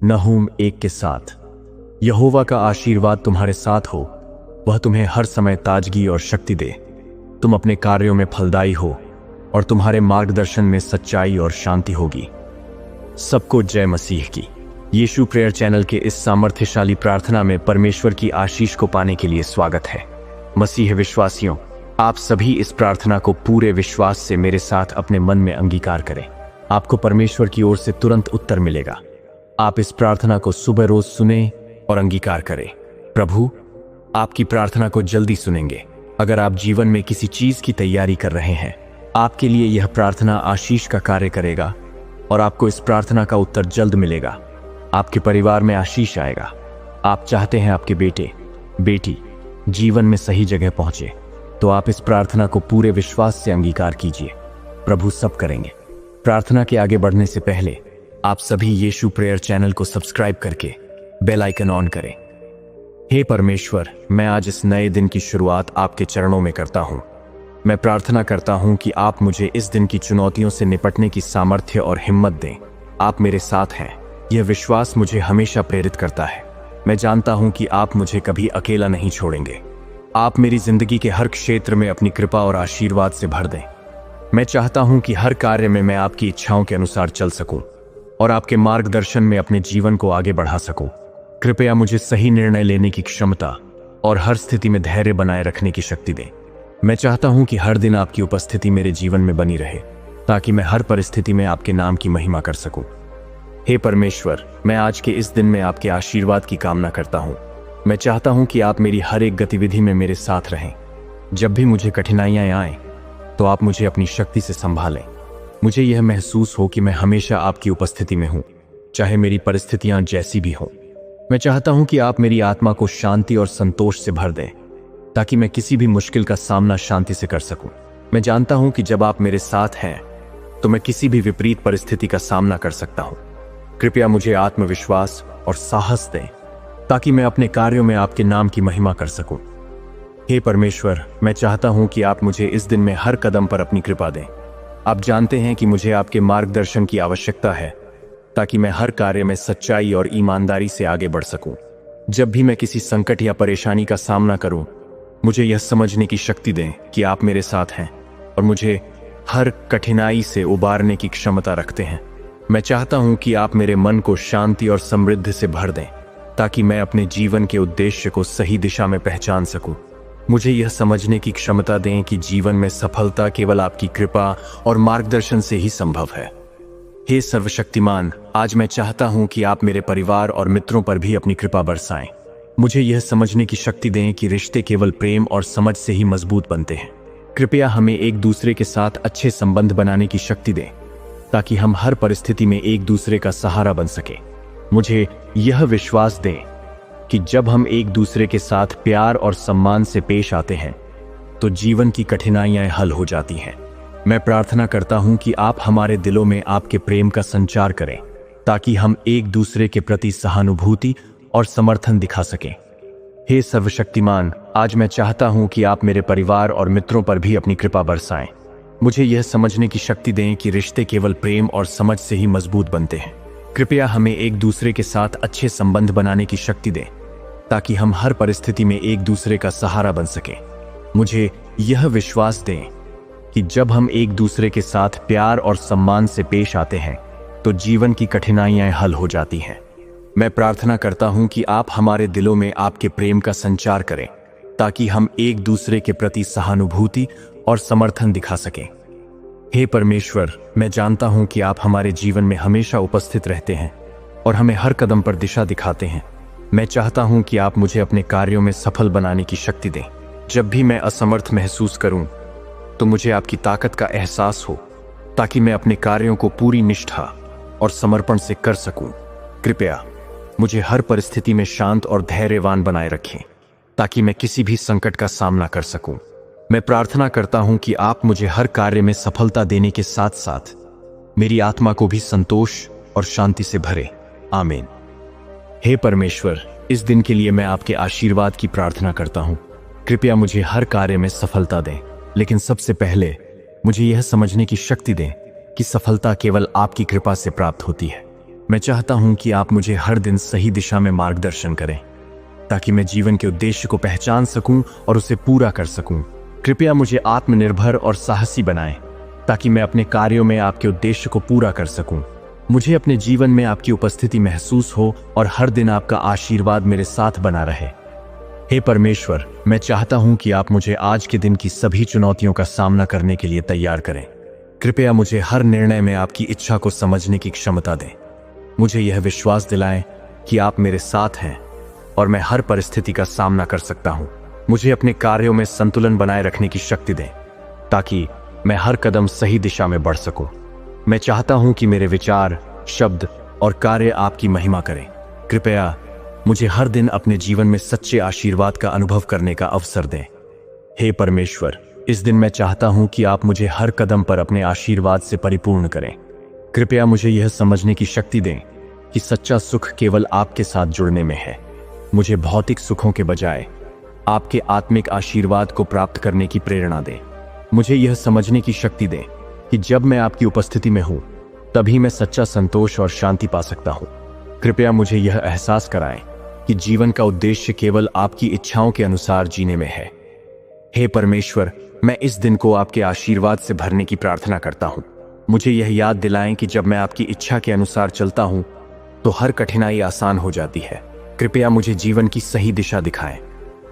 नहूम 1 के 7। यहोवा का आशीर्वाद तुम्हारे साथ हो, वह तुम्हें हर समय ताजगी और शक्ति दे। तुम अपने कार्यों में फलदायी हो और तुम्हारे मार्गदर्शन में सच्चाई और शांति होगी। सबको जय मसीह की। यीशु प्रेयर चैनल के इस सामर्थ्यशाली प्रार्थना में परमेश्वर की आशीष को पाने के लिए स्वागत है। मसीह विश्वासियों, आप सभी इस प्रार्थना को पूरे विश्वास से मेरे साथ अपने मन में अंगीकार करें। आपको परमेश्वर की ओर से तुरंत उत्तर मिलेगा। आप इस प्रार्थना को सुबह रोज सुने और अंगीकार करें। प्रभु आपकी प्रार्थना को जल्दी सुनेंगे। अगर आप जीवन में किसी चीज की तैयारी कर रहे हैं, आपके लिए यह प्रार्थना आशीष का कार्य करेगा और आपको इस प्रार्थना का उत्तर जल्द मिलेगा। आपके परिवार में आशीष आएगा। आप चाहते हैं आपके बेटे बेटी जीवन में सही जगह पहुंचे, तो आप इस प्रार्थना को पूरे विश्वास से अंगीकार कीजिए। प्रभु सब करेंगे। प्रार्थना के आगे बढ़ने से पहले आप सभी यीशु प्रेयर चैनल को सब्सक्राइब करके बेल आइकन ऑन करें। हे परमेश्वर, मैं आज इस नए दिन की शुरुआत आपके चरणों में करता हूं। मैं प्रार्थना करता हूं कि आप मुझे इस दिन की चुनौतियों से निपटने की सामर्थ्य और हिम्मत दें। आप मेरे साथ हैं। यह विश्वास मुझे हमेशा प्रेरित करता है। मैं जानता हूं कि आप मुझे कभी अकेला नहीं छोड़ेंगे। आप मेरी जिंदगी के हर क्षेत्र में अपनी कृपा और आशीर्वाद से भर दें। मैं चाहता हूं कि हर कार्य में मैं आपकी इच्छाओं के अनुसार चल सकूं और आपके मार्गदर्शन में अपने जीवन को आगे बढ़ा सकूं। कृपया मुझे सही निर्णय लेने की क्षमता और हर स्थिति में धैर्य बनाए रखने की शक्ति दें। मैं चाहता हूं कि हर दिन आपकी उपस्थिति मेरे जीवन में बनी रहे, ताकि मैं हर परिस्थिति में आपके नाम की महिमा कर सकूं। हे परमेश्वर, मैं आज के इस दिन में आपके आशीर्वाद की कामना करता हूं। मैं चाहता हूं कि आप मेरी हर एक गतिविधि में मेरे साथ रहें। जब भी मुझे कठिनाइयां आएं, तो आप मुझे अपनी शक्ति से संभालें। मुझे यह महसूस हो कि मैं हमेशा आपकी उपस्थिति में हूं, चाहे मेरी परिस्थितियां जैसी भी हों। मैं चाहता हूं कि आप मेरी आत्मा को शांति और संतोष से भर दें, ताकि मैं किसी भी मुश्किल का सामना शांति से कर सकूं। मैं जानता हूं कि जब आप मेरे साथ हैं, तो मैं किसी भी विपरीत परिस्थिति का सामना कर सकता हूं। कृपया मुझे आत्मविश्वास और साहस दें, ताकि मैं अपने कार्यों में आपके नाम की महिमा कर सकूं। हे परमेश्वर, मैं चाहता हूं कि आप मुझे इस दिन में हर कदम पर अपनी कृपा दें। आप जानते हैं कि मुझे आपके मार्गदर्शन की आवश्यकता है, ताकि मैं हर कार्य में सच्चाई और ईमानदारी से आगे बढ़ सकूं। जब भी मैं किसी संकट या परेशानी का सामना करूं, मुझे यह समझने की शक्ति दें कि आप मेरे साथ हैं और मुझे हर कठिनाई से उबारने की क्षमता रखते हैं। मैं चाहता हूं कि आप मेरे मन को शांति और समृद्धि से भर दें, ताकि मैं अपने जीवन के उद्देश्य को सही दिशा में पहचान सकूं। मुझे यह समझने की क्षमता दें कि जीवन में सफलता केवल आपकी कृपा और मार्गदर्शन से ही संभव है। हे सर्वशक्तिमान, आज मैं चाहता हूं कि आप मेरे परिवार और मित्रों पर भी अपनी कृपा बरसाएं। मुझे यह समझने की शक्ति दें कि रिश्ते केवल प्रेम और समझ से ही मजबूत बनते हैं। कृपया हमें एक दूसरे के साथ अच्छे संबंध बनाने की शक्ति दें, ताकि हम हर परिस्थिति में एक दूसरे का सहारा बन सके। मुझे यह विश्वास दें कि जब हम एक दूसरे के साथ प्यार और सम्मान से पेश आते हैं, तो जीवन की कठिनाइयां हल हो जाती हैं। मैं प्रार्थना करता हूं कि आप हमारे दिलों में आपके प्रेम का संचार करें, ताकि हम एक दूसरे के प्रति सहानुभूति और समर्थन दिखा सकें। हे सर्वशक्तिमान, आज मैं चाहता हूं कि आप मेरे परिवार और मित्रों पर भी अपनी कृपा बरसाएं। मुझे यह समझने की शक्ति दें कि रिश्ते केवल प्रेम और समझ से ही मजबूत बनते हैं। कृपया हमें एक दूसरे के साथ अच्छे संबंध बनाने की शक्ति दें, ताकि हम हर परिस्थिति में एक दूसरे का सहारा बन सकें। मुझे यह विश्वास दें कि जब हम एक दूसरे के साथ प्यार और सम्मान से पेश आते हैं, तो जीवन की कठिनाइयां हल हो जाती हैं। मैं प्रार्थना करता हूं कि आप हमारे दिलों में आपके प्रेम का संचार करें, ताकि हम एक दूसरे के प्रति सहानुभूति और समर्थन दिखा सकें। हे परमेश्वर, मैं जानता हूं कि आप हमारे जीवन में हमेशा उपस्थित रहते हैं और हमें हर कदम पर दिशा दिखाते हैं। मैं चाहता हूं कि आप मुझे अपने कार्यों में सफल बनाने की शक्ति दें। जब भी मैं असमर्थ महसूस करूं, तो मुझे आपकी ताकत का एहसास हो, ताकि मैं अपने कार्यों को पूरी निष्ठा और समर्पण से कर सकूं। कृपया मुझे हर परिस्थिति में शांत और धैर्यवान बनाए रखें, ताकि मैं किसी भी संकट का सामना कर सकूं। मैं प्रार्थना करता हूं कि आप मुझे हर कार्य में सफलता देने के साथ साथ मेरी आत्मा को भी संतोष और शांति से भरे। आमीन। हे परमेश्वर, इस दिन के लिए मैं आपके आशीर्वाद की प्रार्थना करता हूं। कृपया मुझे हर कार्य में सफलता दें, लेकिन सबसे पहले मुझे यह समझने की शक्ति दें कि सफलता केवल आपकी कृपा से प्राप्त होती है। मैं चाहता हूं कि आप मुझे हर दिन सही दिशा में मार्गदर्शन करें, ताकि मैं जीवन के उद्देश्य को पहचान सकूं और उसे पूरा कर सकूं। कृपया मुझे आत्मनिर्भर और साहसी बनाएं, ताकि मैं अपने कार्यों में आपके उद्देश्य को पूरा कर सकूं। मुझे अपने जीवन में आपकी उपस्थिति महसूस हो और हर दिन आपका आशीर्वाद मेरे साथ बना रहे। हे परमेश्वर, मैं चाहता हूं कि आप मुझे आज के दिन की सभी चुनौतियों का सामना करने के लिए तैयार करें। कृपया मुझे हर निर्णय में आपकी इच्छा को समझने की क्षमता दें। मुझे यह विश्वास दिलाएं कि आप मेरे साथ हैं और मैं हर परिस्थिति का सामना कर सकता हूं। मुझे अपने कार्यों में संतुलन बनाए रखने की शक्ति दें, ताकि मैं हर कदम सही दिशा में बढ़ सकूं। मैं चाहता हूं कि मेरे विचार, शब्द और कार्य आपकी महिमा करें। कृपया मुझे हर दिन अपने जीवन में सच्चे आशीर्वाद का अनुभव करने का अवसर दें। हे परमेश्वर, इस दिन मैं चाहता हूं कि आप मुझे हर कदम पर अपने आशीर्वाद से परिपूर्ण करें। कृपया मुझे यह समझने की शक्ति दें कि सच्चा सुख केवल आपके साथ जुड़ने में है। मुझे भौतिक सुखों के बजाय आपके आत्मिक आशीर्वाद को प्राप्त करने की प्रेरणा दें। मुझे यह समझने की शक्ति दें कि जब मैं आपकी उपस्थिति में हूं, तभी मैं सच्चा संतोष और शांति पा सकता हूं। कृपया मुझे यह एहसास कराएं कि जीवन का उद्देश्य केवल आपकी इच्छाओं के अनुसार जीने में है। हे परमेश्वर, मैं इस दिन को आपके आशीर्वाद से भरने की प्रार्थना करता हूं। मुझे यह याद दिलाएं कि जब मैं आपकी इच्छा के अनुसार चलता हूं, तो हर कठिनाई आसान हो जाती है। कृपया मुझे जीवन की सही दिशा दिखाएं,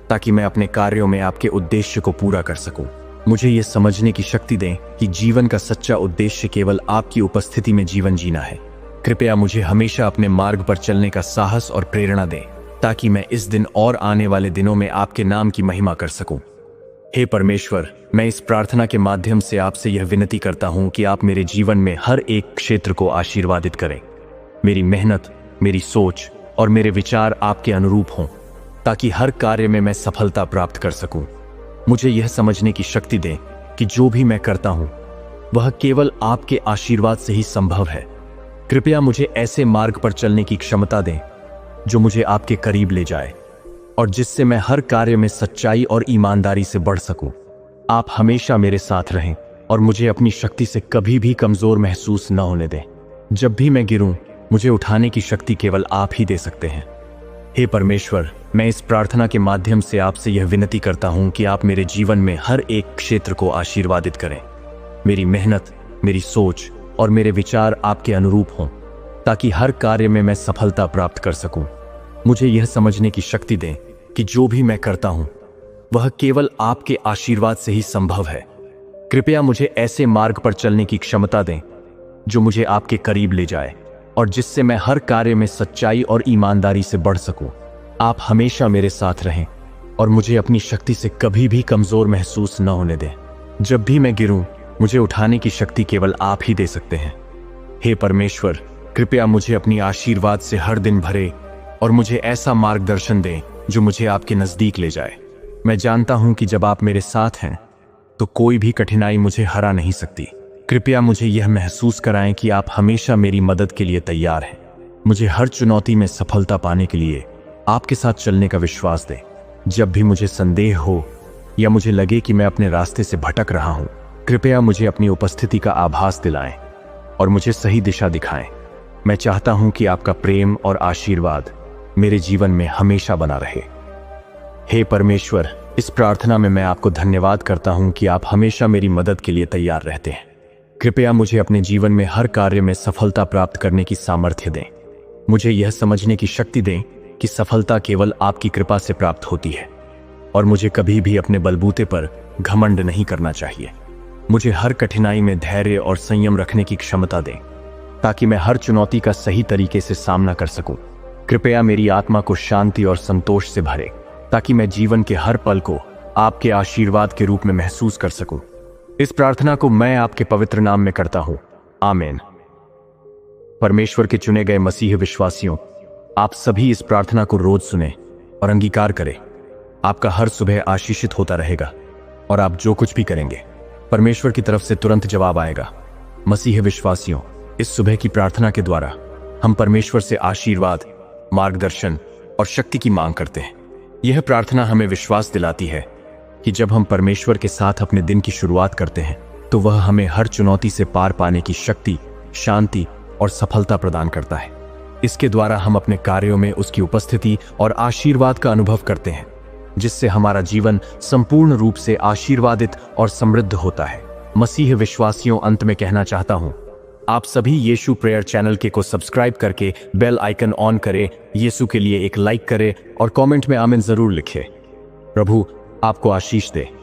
ताकि मैं अपने कार्यों में आपके उद्देश्य को पूरा कर सकूं। मुझे यह समझने की शक्ति दें कि जीवन का सच्चा उद्देश्य केवल आपकी उपस्थिति में जीवन जीना है। कृपया मुझे हमेशा अपने मार्ग पर चलने का साहस और प्रेरणा दें, ताकि मैं इस दिन और आने वाले दिनों में आपके नाम की महिमा कर सकूं। हे परमेश्वर, मैं इस प्रार्थना के माध्यम से आपसे यह विनती करता हूं कि आप मेरे जीवन में हर एक क्षेत्र को आशीर्वादित करें। मेरी मेहनत, मेरी सोच और मेरे विचार आपके अनुरूप हों, ताकि हर कार्य में मैं सफलता प्राप्त कर सकूं। मुझे यह समझने की शक्ति दें कि जो भी मैं करता हूं, वह केवल आपके आशीर्वाद से ही संभव है। कृपया मुझे ऐसे मार्ग पर चलने की क्षमता दें जो मुझे आपके करीब ले जाए और जिससे मैं हर कार्य में सच्चाई और ईमानदारी से बढ़ सकूं। आप हमेशा मेरे साथ रहें और मुझे अपनी शक्ति से कभी भी कमजोर महसूस न होने दें। जब भी मैं गिरूं, मुझे उठाने की शक्ति केवल आप ही दे सकते हैं। हे परमेश्वर, मैं इस प्रार्थना के माध्यम से आपसे यह विनती करता हूं कि आप मेरे जीवन में हर एक क्षेत्र को आशीर्वादित करें। मेरी मेहनत, मेरी सोच और मेरे विचार आपके अनुरूप हों, ताकि हर कार्य में मैं सफलता प्राप्त कर सकूं। मुझे यह समझने की शक्ति दें कि जो भी मैं करता हूं, वह केवल आपके आशीर्वाद से ही संभव है। कृपया मुझे ऐसे मार्ग पर चलने की क्षमता दें जो मुझे आपके करीब ले जाए और जिससे मैं हर कार्य में सच्चाई और ईमानदारी से बढ़ सकूं। आप हमेशा मेरे साथ रहें और मुझे अपनी शक्ति से कभी भी कमजोर महसूस न होने दें। जब भी मैं गिरूं, मुझे उठाने की शक्ति केवल आप ही दे सकते हैं। हे परमेश्वर, कृपया मुझे अपनी आशीर्वाद से हर दिन भरे और मुझे ऐसा मार्गदर्शन दें जो मुझे आपके नजदीक ले जाए। मैं जानता हूं कि जब आप मेरे साथ हैं, तो कोई भी कठिनाई मुझे हरा नहीं सकती। कृपया मुझे यह महसूस कराएं कि आप हमेशा मेरी मदद के लिए तैयार हैं। मुझे हर चुनौती में सफलता पाने के लिए आपके साथ चलने का विश्वास दें। जब भी मुझे संदेह हो या मुझे लगे कि मैं अपने रास्ते से भटक रहा हूं, कृपया मुझे अपनी उपस्थिति का आभास दिलाएं और मुझे सही दिशा दिखाएं। मैं चाहता हूं कि आपका प्रेम और आशीर्वाद मेरे जीवन में हमेशा बना रहे। हे परमेश्वर, इस प्रार्थना में मैं आपको धन्यवाद करता हूं कि आप हमेशा मेरी मदद के लिए तैयार रहते हैं। कृपया मुझे अपने जीवन में हर कार्य में सफलता प्राप्त करने की सामर्थ्य दें। मुझे यह समझने की शक्ति दें कि सफलता केवल आपकी कृपा से प्राप्त होती है और मुझे कभी भी अपने बलबूते पर घमंड नहीं करना चाहिए। मुझे हर कठिनाई में धैर्य और संयम रखने की क्षमता दें, ताकि मैं हर चुनौती का सही तरीके से सामना कर सकूं। कृपया मेरी आत्मा को शांति और संतोष से भरे, ताकि मैं जीवन के हर पल को आपके आशीर्वाद के रूप में महसूस कर सकूं। इस प्रार्थना को मैं आपके पवित्र नाम में करता हूं। आमीन। परमेश्वर के चुने गए मसीह विश्वासियों, आप सभी इस प्रार्थना को रोज सुने और अंगीकार करें। आपका हर सुबह आशीषित होता रहेगा और आप जो कुछ भी करेंगे, परमेश्वर की तरफ से तुरंत जवाब आएगा। मसीह विश्वासियों, इस सुबह की प्रार्थना के द्वारा हम परमेश्वर से आशीर्वाद, मार्गदर्शन और शक्ति की मांग करते हैं। यह प्रार्थना हमें विश्वास दिलाती है कि जब हम परमेश्वर के साथ अपने दिन की शुरुआत करते हैं, तो वह हमें हर चुनौती से पार पाने की शक्ति, शांति और सफलता प्रदान करता है। इसके द्वारा हम अपने कार्यों में उसकी उपस्थिति और आशीर्वाद का अनुभव करते हैं, जिससे हमारा जीवन संपूर्ण रूप से आशीर्वादित और समृद्ध होता है। मसीह विश्वासियों, अंत में कहना चाहता हूं, आप सभी यीशु प्रेयर चैनल को सब्सक्राइब करके बेल आइकन ऑन करें, यीशु के लिए एक लाइक करें और कमेंट में आमीन जरूर लिखें। प्रभु आपको आशीष दे।